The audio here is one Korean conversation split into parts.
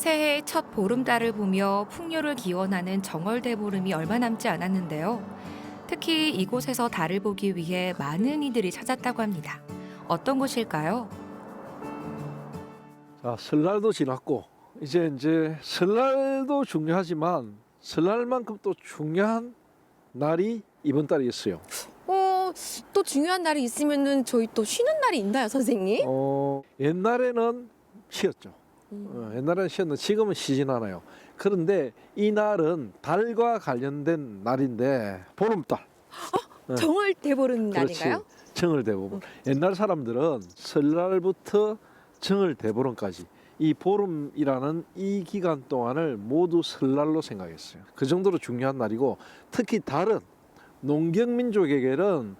새해의 첫 보름달을 보며 풍요를 기원하는 정월대보름이 얼마 남지 않았는데요. 특히 이곳에서 달을 보기 위해 많은 이들이 찾았다고 합니다. 어떤 곳일까요? 자, 설날도 지났고 이제 설날도 중요하지만 설날만큼 또 중요한 날이 이번 달에 있어요. 또 중요한 날이 있으면은 저희 또 쉬는 날이 있나요, 선생님? 옛날에는 쉬었죠. 옛날에는 쉬었는데 지금은 쉬진 않아요. 그런데 이 날은 달과 관련된 날인데 보름달. 정월 대보름 그렇지. 날인가요? 정월대보름. 옛날 사람들은 설날부터 정월대보름까지 이 보름이라는 이 기간 동안을 모두 설날로 생각했어요. 그 정도로 중요한 날이고 특히 달은 농경민족에게는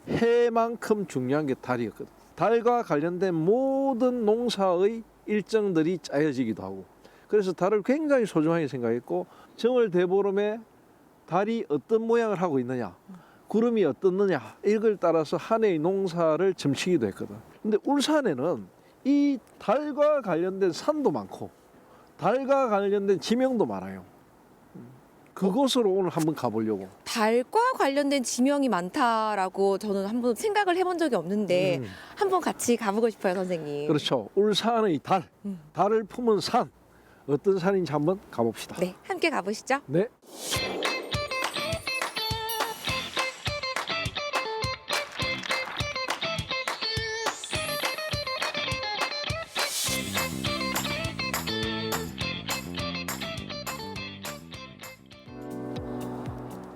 해만큼 중요한 게 달이었거든. 달과 관련된 모든 농사의 일정들이 짜여지기도 하고 그래서 달을 굉장히 소중하게 생각했고 정월대보름에 달이 어떤 모양을 하고 있느냐 구름이 어떻느냐 이걸 따라서 한 해의 농사를 점치기도 했거든. 근데 울산에는 이 달과 관련된 산도 많고 달과 관련된 지명도 많아요. 그곳으로 오늘 한번 가보려고. 달과 관련된 지명이 많다라고 저는 한번 생각을 해본 적이 없는데 한번 같이 가보고 싶어요, 선생님. 그렇죠. 울산의 달, 음. 달을 품은 산 어떤 산인지 한번 가봅시다. 네, 함께 가보시죠. 네.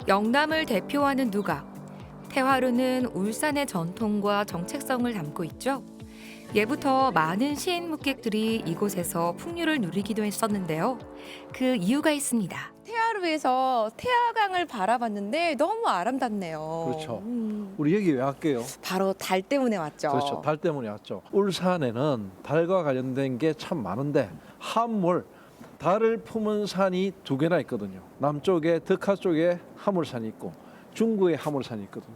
영남을 대표하는 누각. 태화루는 울산의 전통과 정체성을 담고 있죠. 예부터 많은 시인 묵객들이 이곳에서 풍류를 누리기도 했었는데요. 그 이유가 있습니다. 태화루에서 태화강을 바라봤는데 너무 아름답네요. 그렇죠. 우리 여기 왜 왔게요? 바로 달 때문에 왔죠. 그렇죠. 달 때문에 왔죠. 울산에는 달과 관련된 게 참 많은데 한물 달을 품은 산이 두 개나 있거든요. 남쪽에 덕화 쪽에 하물산이 있고 중구에 하물산이 있거든요.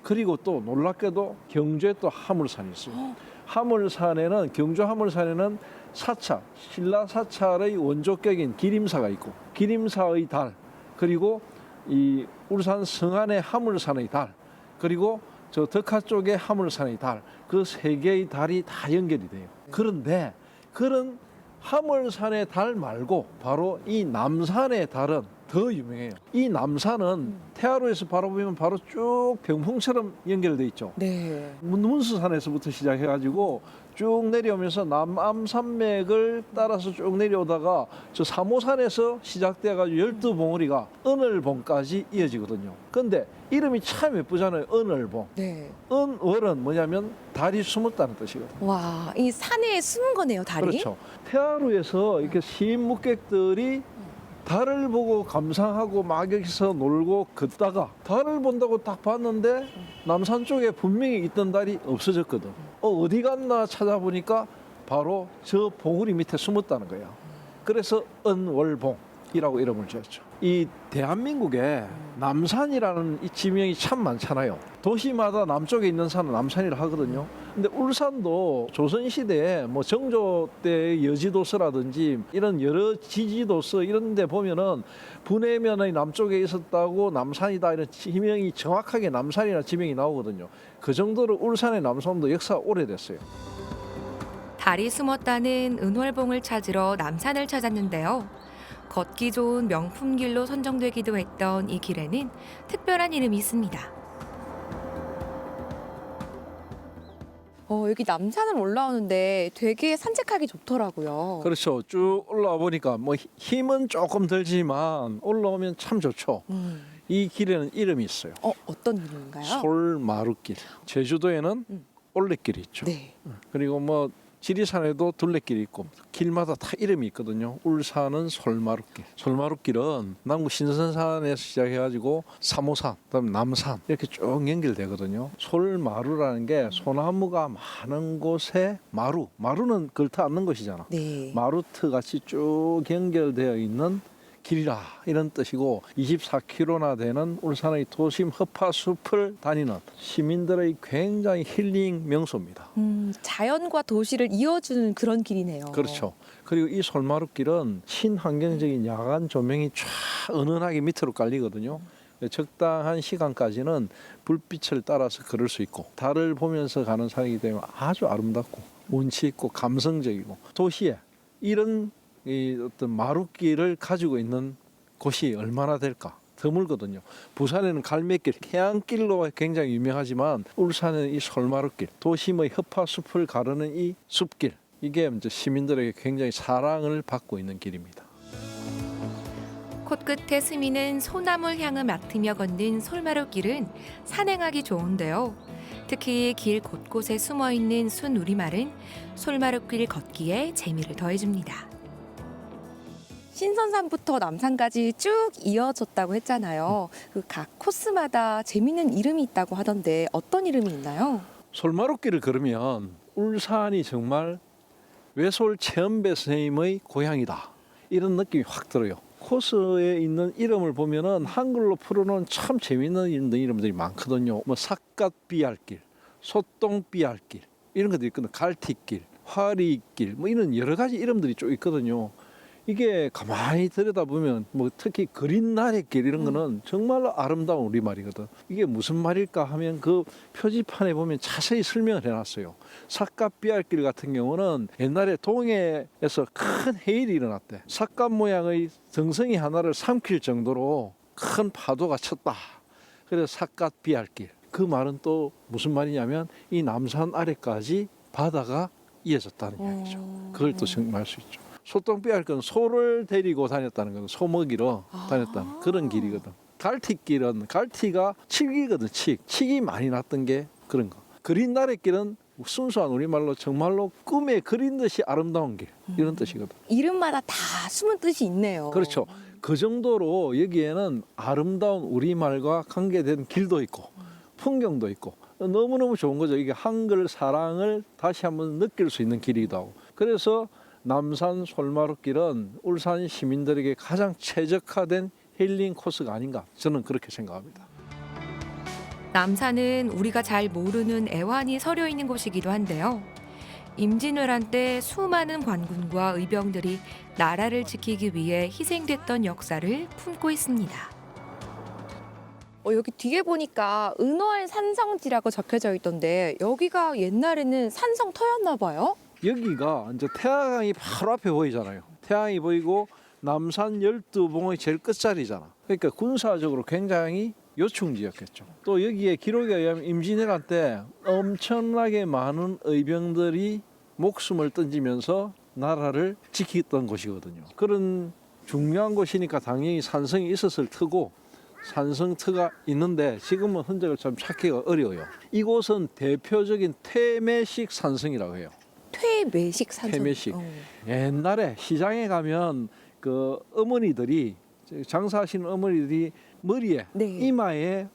그리고 또 놀랍게도 경주에 또 하물산이 있어요. 하물산에는 경주 하물산에는 사찰, 신라 사찰의 원조격인 기림사가 있고 기림사의 달 그리고 이 울산 성안의 하물산의 달 그리고 저 덕화 쪽의 하물산의 달 그 세 개의 달이 다 연결이 돼요. 그런데 그런 하물산의 달 말고 바로 이 남산의 달은 더 유명해요. 이 남산은 태화루에서 바라보면 바로 쭉 병풍처럼 연결돼 있죠. 네. 문수산에서부터 시작해가지고 쭉 내려오면서 남암산맥을 따라서 쭉 내려오다가 저 사모산에서 시작돼가지고 12봉우리가 은월봉까지 이어지거든요. 근데 이름이 참 예쁘잖아요. 은월봉. 네. 은월은 뭐냐면 달이 숨었다는 뜻이거든요. 와, 이 산에 숨은 거네요, 달이? 그렇죠. 태화루에서 이렇게 시인 묵객들이 달을 보고 감상하고 막 여기서 놀고 걷다가 달을 본다고 딱 봤는데 남산 쪽에 분명히 있던 달이 없어졌거든. 어디 갔나 찾아보니까 바로 저 봉우리 밑에 숨었다는 거야. 그래서 은월봉이라고 이름을 지었죠. 이 대한민국에 남산이라는 이 지명이 참 많잖아요. 도시마다 남쪽에 있는 산은 남산이라 하거든요. 근데 울산도 조선시대에 뭐 정조 때의 여지도서라든지 이런 여러 지지도서 이런 데 보면은 분해면의 남쪽에 있었다고 남산이다 이런 지명이 정확하게 남산이라는 지명이 나오거든요. 그 정도로 울산의 남산도 역사가 오래됐어요. 달이 숨었다는 은월봉을 찾으러 남산을 찾았는데요. 걷기 좋은 명품길로 선정되기도 했던 이 길에는 특별한 이름이 있습니다. 여기 남산을 올라오는데 되게 산책하기 좋더라고요. 그렇죠. 쭉 올라와 보니까 뭐 힘은 조금 들지만 올라오면 참 좋죠. 이 길에는 이름이 있어요. 어떤 이름인가요? 솔마루길. 제주도에는 올레길이 있죠. 네. 그리고 뭐 지리산에도 둘레길이 있고 길마다 다 이름이 있거든요. 울산은 솔마루길. 솔마루길은 남구 신선산에서 시작해가지고 사모산, 그다음 남산 이렇게 쭉 연결되거든요. 솔마루라는 게 소나무가 많은 곳에 마루는 걸터 앉는 것이잖아. 네. 마루트 같이 쭉 연결되어 있는 길이라 이런 뜻이고 24km나 되는 울산의 도심 허파숲을 다니는 시민들의 굉장히 힐링 명소입니다. 자연과 도시를 이어주는 그런 길이네요. 그렇죠. 그리고 이 솔마룻길은 친환경적인 야간 조명이 쫙 은은하게 밑으로 깔리거든요. 적당한 시간까지는 불빛을 따라서 걸을 수 있고 달을 보면서 가는 산이기 때문에 아주 아름답고 운치 있고 감성적이고 도시에 이런 이 어떤 마룻길을 가지고 있는 곳이 얼마나 될까 드물거든요. 부산에는 갈매길, 해안길로 굉장히 유명하지만 울산에는 이 솔마룻길, 도심의 허파숲을 가르는 이 숲길 이게 이제 시민들에게 굉장히 사랑을 받고 있는 길입니다. 코끝에 스미는 소나물 향을 맡으며 걷는 솔마룻길은 산행하기 좋은데요. 특히 길 곳곳에 숨어있는 순우리말은 솔마룻길 걷기에 재미를 더해줍니다. 신선산부터 남산까지 쭉 이어졌다고 했잖아요. 그 각 코스마다 재밌는 이름이 있다고 하던데 어떤 이름이 있나요? 솔마룻길을 걸으면 울산이 정말 외솔 최은배 선생님의 고향이다 이런 느낌이 확 들어요. 코스에 있는 이름을 보면은 한글로 풀어놓은 참 재미있는 이름들이 많거든요. 뭐 삿갓비알길, 소똥비알길 이런 것들이 있거든요. 갈티길, 화리길 뭐 이런 여러 가지 이름들이 쭉 있거든요. 이게 가만히 들여다보면 뭐 특히 그린 나래길 이런 거는 정말로 아름다운 우리말이거든. 이게 무슨 말일까 하면 그 표지판에 보면 자세히 설명을 해놨어요. 삿갓비알길 같은 경우는 옛날에 동해에서 큰 해일이 일어났대. 삿갓 모양의 정성이 하나를 삼킬 정도로 큰 파도가 쳤다. 그래서 삿갓비알길. 그 말은 또 무슨 말이냐면 이 남산 아래까지 바다가 이어졌다는 이야기죠. 그걸 또 정말 수 있죠. 소똥비알길은 소를 데리고 다녔다는 건 소 먹이러 다녔다는 그런 길이거든. 갈티길은 갈티가 칡이거든. 칡이 많이 났던 게 그런 거. 그린 나래길은 순수한 우리말로 정말로 꿈에 그린 듯이 아름다운 길 이런 뜻이거든. 이름마다 다 숨은 뜻이 있네요. 그렇죠. 그 정도로 여기에는 아름다운 우리말과 관계된 길도 있고 풍경도 있고 너무너무 좋은 거죠. 이게 한글 사랑을 다시 한번 느낄 수 있는 길이기도 하고. 그래서 남산 솔마룻길은 울산 시민들에게 가장 최적화된 힐링 코스가 아닌가 저는 그렇게 생각합니다. 남산은 우리가 잘 모르는 애환이 서려 있는 곳이기도 한데요. 임진왜란 때 수많은 관군과 의병들이 나라를 지키기 위해 희생됐던 역사를 품고 있습니다. 여기 뒤에 보니까 은월 산성지라고 적혀져 있던데 여기가 옛날에는 산성터였나 봐요? 여기가 이제 태화강이 바로 앞에 보이잖아요. 태화강이 보이고 남산 12봉의 제일 끝자리잖아. 그러니까 군사적으로 굉장히 요충지였겠죠. 또 여기에 기록에 의하면 임진왜란 때 엄청나게 많은 의병들이 목숨을 던지면서 나라를 지키던 곳이거든요. 그런 중요한 곳이니까 당연히 산성이 있었을 테고 산성터가 있는데 지금은 흔적을 참 찾기가 어려워요. 이곳은 대표적인 퇴매식 산성이라고 해요. 퇴매식 산성. 퇴매식. 옛날에 시장에 가면 그 어머니들이 장사하시는 어머니들이 머리에 네. 이마에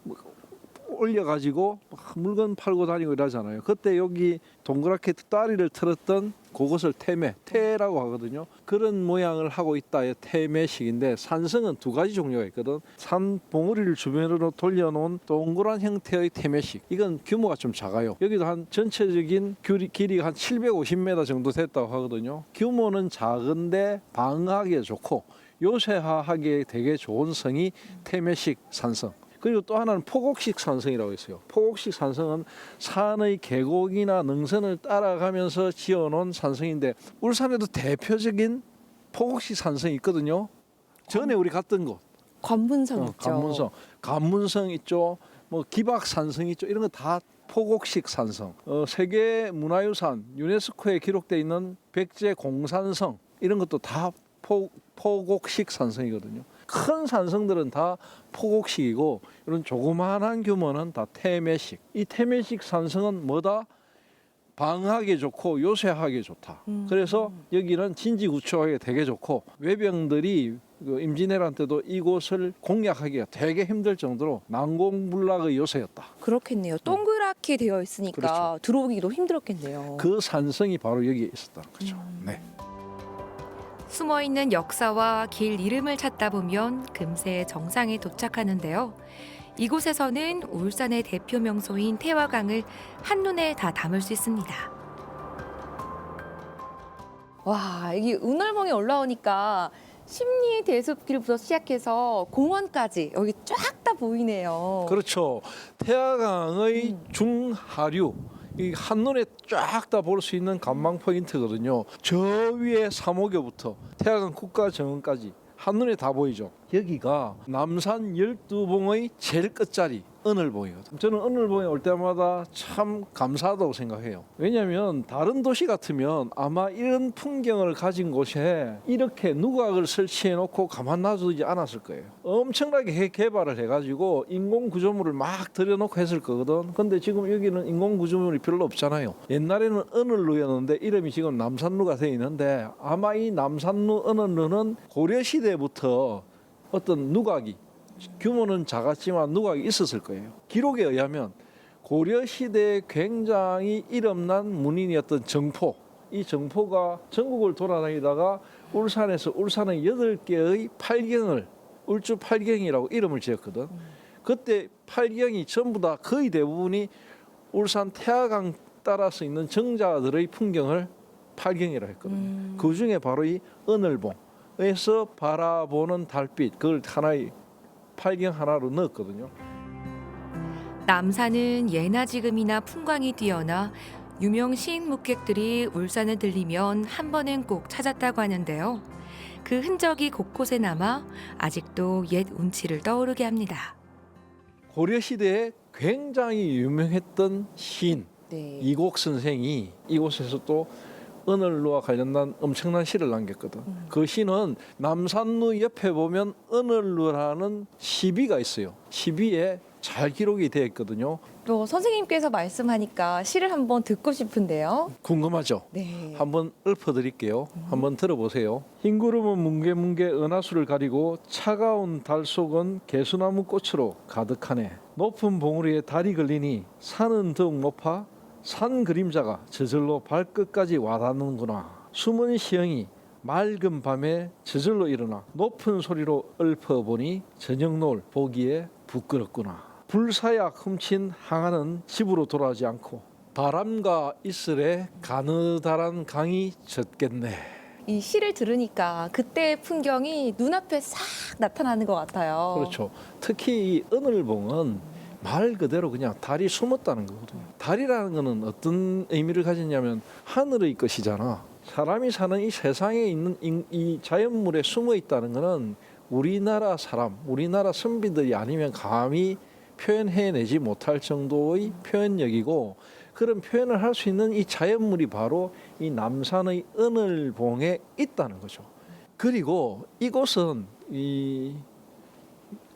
올려가지고 물건 팔고 다니고 이러잖아요. 그때 여기 동그랗게 다리를 틀었던 그것을 태라고 하거든요. 그런 모양을 하고 있다의 태매식인데 산성은 두 가지 종류가 있거든. 산 봉우리를 주변으로 돌려놓은 동그란 형태의 태매식. 이건 규모가 좀 작아요. 여기도 한 전체적인 길이가 한 750m 정도 됐다고 하거든요. 규모는 작은데 방어하기에 좋고 요새화하기에 되게 좋은 성이 태매식 산성. 그리고 또 하나는 포곡식 산성이라고 있어요. 포곡식 산성은 산의 계곡이나 능선을 따라가면서 지어놓은 산성인데 울산에도 대표적인 포곡식 산성이 있거든요. 전에 우리 갔던 곳. 관문성 있죠. 관문성 있죠. 뭐 기박산성 있죠. 이런 거 다 포곡식 산성. 세계 문화유산 유네스코에 기록되어 있는 백제 공산성 이런 것도 다 포곡식 산성이거든요. 큰 산성들은 다 포곡식이고 이런 조그마한 규모는 다 태매식. 이 태매식 산성은 뭐다? 방어하기 좋고 요새하기 좋다. 그래서 여기는 진지구축하기 되게 좋고 외병들이 그 임진왜란 때도 이곳을 공략하기가 되게 힘들 정도로 난공불락의 요새였다. 그렇겠네요. 동그랗게 되어 있으니까 그렇죠. 들어오기도 힘들었겠네요. 그 산성이 바로 여기에 있었다는 거죠. 네. 숨어있는 역사와 길 이름을 찾다 보면 금세 정상에 도착하는데요. 이곳에서는 울산의 대표 명소인 태화강을 한눈에 다 담을 수 있습니다. 와, 이게 은월봉에 올라오니까 심리 대숲길부터 시작해서 공원까지 여기 쫙 다 보이네요. 그렇죠. 태화강의 중하류 이 한눈에 쫙 다 볼 수 있는 관망 포인트거든요. 저 위에 삼호교부터 태화강 국가정원까지 한눈에 다 보이죠. 여기가 남산 12봉의 제일 끝자리 은월봉이거든요. 저는 은월봉에 올 때마다 참 감사하다고 생각해요. 왜냐하면 다른 도시 같으면 아마 이런 풍경을 가진 곳에 이렇게 누각을 설치해 놓고 가만 놔두지 않았을 거예요. 엄청나게 개발을 해가지고 인공 구조물을 막 들여놓고 했을 거거든. 근데 지금 여기는 인공 구조물이 별로 없잖아요. 옛날에는 은월루였는데 이름이 지금 남산루가 되어 있는데 아마 이 남산루 은월루는 고려시대부터 어떤 누각이 규모는 작았지만 누각이 있었을 거예요. 기록에 의하면 고려시대에 굉장히 이름난 문인이었던 정포, 이 정포가 전국을 돌아다니다가 울산에서 울산의 8개의 팔경을 울주 팔경이라고 이름을 지었거든. 그때 팔경이 전부 다 거의 대부분이 울산 태화강 따라서 있는 정자들의 풍경을 팔경이라 했거든요. 그 중에 바로 이 은월봉에서 바라보는 달빛, 그걸 하나의 팔경 하나로 넣었거든요. 남산은 예나 지금이나 풍광이 뛰어나 유명 시인 묵객들이 울산을 들리면 한 번은 꼭 찾았다고 하는데요. 그 흔적이 곳곳에 남아 아직도 옛 운치를 떠오르게 합니다. 고려시대에 굉장히 유명했던 시인 네. 이곡 선생이 이곳에서 또 은월루와 관련된 엄청난 시를 남겼거든. 그 시는 남산루 옆에 보면 은월루라는 시비가 있어요. 시비에 잘 기록이 되어 있거든요. 또 선생님께서 말씀하니까 시를 한번 듣고 싶은데요. 궁금하죠? 네. 한번 읊어드릴게요. 한번 들어보세요. 흰 구름은 뭉게뭉게 은하수를 가리고 차가운 달 속은 개수나무 꽃으로 가득하네. 높은 봉우리에 달이 걸리니 산은 더욱 높아 산 그림자가 저절로 발끝까지 와닿는구나. 숨은 시영이 맑은 밤에 저절로 일어나 높은 소리로 읊어보니 저녁 노을 보기에 부끄럽구나. 불사약 훔친 항아는 집으로 돌아오지 않고 바람과 이슬에 가느다란 강이 젖겠네. 이 시를 들으니까 그때의 풍경이 눈앞에 싹 나타나는 것 같아요. 그렇죠. 특히 이 은월봉은 말 그대로 그냥 달이 숨었다는 거거든요. 달이라는 거는 어떤 의미를 가졌냐면 하늘의 것이잖아. 사람이 사는 이 세상에 있는 이 자연물에 숨어 있다는 거는 우리나라 사람, 우리나라 선비들이 아니면 감히 표현해내지 못할 정도의 표현력이고, 그런 표현을 할 수 있는 이 자연물이 바로 이 남산의 은월봉에 있다는 거죠. 그리고 이곳은 이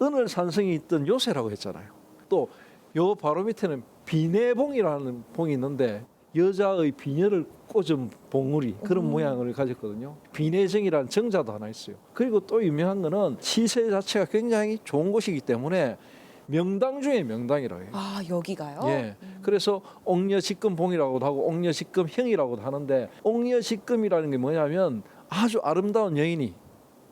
은월산성이 있던 요새라고 했잖아요. 또 요 바로 밑에는 비내봉이라는 봉이 있는데 여자의 비녀를 꽂은 봉우리 그런 모양을 가졌거든요. 비내정이라는 정자도 하나 있어요. 그리고 또 유명한 거는 시세 자체가 굉장히 좋은 곳이기 때문에 명당 중에 명당이라고 해요. 아, 여기가요? 예. 그래서 옥녀직금봉이라고도 하고 옥녀직금형이라고도 하는데, 옥녀직금이라는 게 뭐냐면 아주 아름다운 여인이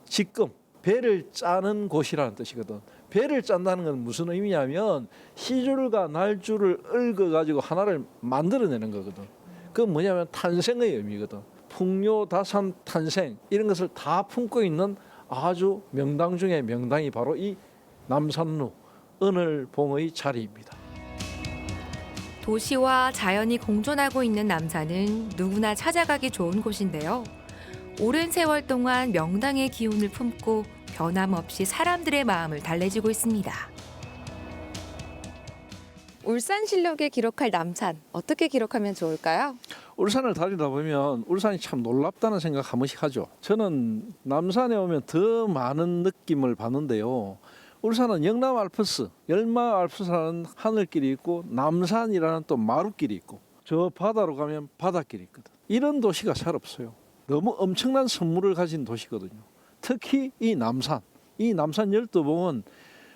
직금, 배를 짜는 곳이라는 뜻이거든. 배를 짠다는 건 무슨 의미냐면 시줄과 날줄을 얽어가지고 하나를 만들어내는 거거든. 그건 뭐냐면 탄생의 의미거든. 풍요, 다산, 탄생 이런 것을 다 품고 있는 아주 명당 중에 명당이 바로 이 남산루 은월봉의 자리입니다. 도시와 자연이 공존하고 있는 남산은 누구나 찾아가기 좋은 곳인데요. 오랜 세월 동안 명당의 기운을 품고 변함없이 사람들의 마음을 달래주고 있습니다. 울산실록에 기록할 남산 어떻게 기록하면 좋을까요? 울산을 다니다 보면 울산이 참 놀랍다는 생각 한 번씩 하죠. 저는 남산에 오면 더 많은 느낌을 받는데요. 울산은 영남 알프스, 열마 알프스라는 하늘길이 있고 남산이라는 또 마루길이 있고 저 바다로 가면 바닷길이 있거든. 이런 도시가 잘 없어요. 너무 엄청난 선물을 가진 도시거든요. 특히 이 남산 12봉은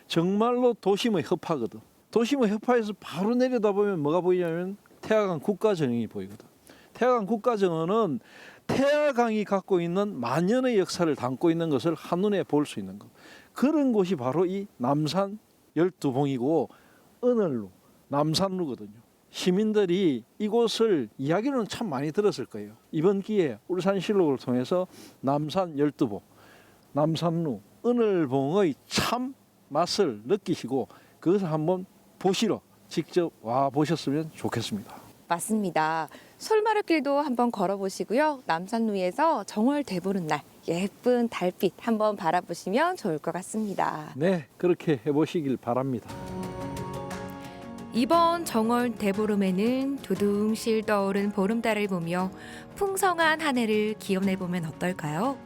정말로 도심의 허파거든. 도심의 허파에서 바로 내려다보면 뭐가 보이냐면 태화강 국가정원이 보이거든. 태화강 국가정원은 태화강이 갖고 있는 만년의 역사를 담고 있는 것을 한눈에 볼 수 있는 것. 그런 곳이 바로 이 남산 12봉이고 은을루, 남산루거든요. 시민들이 이곳을 이야기로는 참 많이 들었을 거예요. 이번 기회에 울산실록을 통해서 남산 12봉, 남산루, 은을봉의 참 맛을 느끼시고 그것을 한번 보시러 직접 와 보셨으면 좋겠습니다. 맞습니다. 솔마루길도 한번 걸어보시고요. 남산루에서 정월 대보름 날 예쁜 달빛 한번 바라보시면 좋을 것 같습니다. 네, 그렇게 해보시길 바랍니다. 이번 정월 대보름에는 두둥실 떠오른 보름달을 보며 풍성한 한 해를 기원해보면 어떨까요?